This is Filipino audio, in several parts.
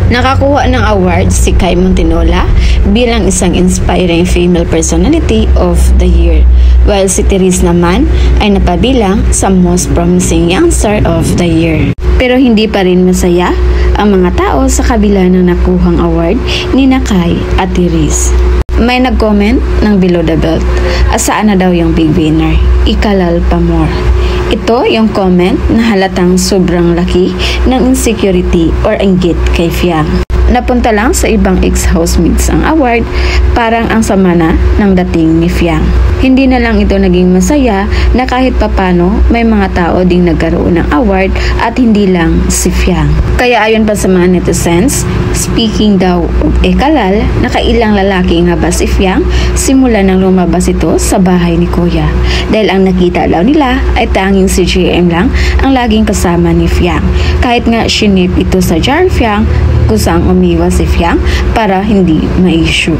Nakakuha ng award si Kai Montinola bilang isang inspiring female personality of the year, while si Therese naman ay napabilang sa most promising youngster of the year. Pero hindi pa rin masaya ang mga tao sa kabila ng nakuhang award ni Kai at Therese. May nag-comment ng below the belt, asaan na daw yung big winner, ikalal pa more. Ito yung comment na halatang sobrang laki ng insecurity or inggit kay Fiang. Napunta lang sa ibang ex-housemates ang award, parang ang sama na ng dating ni Fiang. Hindi na lang ito naging masaya na kahit papano may mga tao ding nagkaroon ng award at hindi lang si Fiang. Kaya ayon pa sa mga netizens, speaking daw of ikalal, nakailang lalaki nga ba si Fiang simula nang lumabas ito sa bahay ni Kuya. Dahil ang nakita daw nila ay tanging si JM lang ang laging kasama ni Fiang. Kahit nga shinip ito sa Jar Fiang, kusang umiwas si Fiang para hindi ma-issue.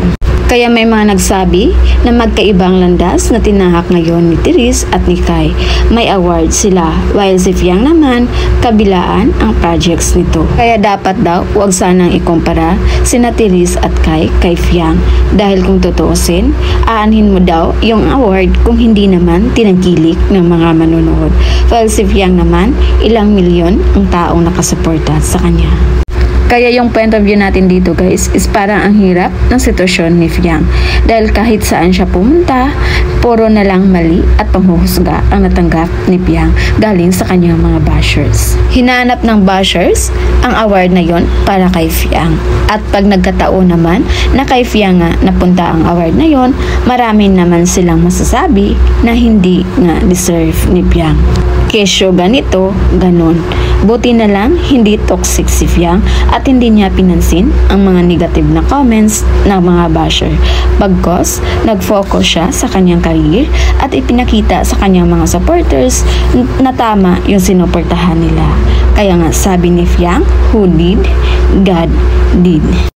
Kaya may mga nagsabi na magkaibang landas na tinahak ngayon ni Therese at ni Kai. May award sila, while si Fiang naman, kabilaan ang projects nito. Kaya dapat daw huwag sanang ikumpara sina Therese at Kai kay Fiang. Dahil kung tutuusin, aanhin mo daw yung award kung hindi naman tinangkilik ng mga manonood. While si Fiang naman, ilang milyon ang taong nakasuporta sa kanya. Kaya yung point of view natin dito guys is parang ang hirap ng sitwasyon ni Fiang. Dahil kahit saan siya pumunta, puro na lang mali at panghuhusga ang natanggap ni Fiang galing sa kanyang mga bashers. Hinahanap ng bashers ang award na yon para kay Fiang. At pag nagkataon naman na kay Fiang nga napunta ang award na yon, marami naman silang masasabi na hindi nga deserve ni Fiang. Kesyo ganito, ganon. Buti na lang hindi toxic si Fiang at hindi niya pinansin ang mga negative na comments ng mga basher. Bagkos, nag-focus siya sa kanyang career at ipinakita sa kanyang mga supporters na tama yung sinuportahan nila. Kaya nga sabi ni Fiang, who did, God did.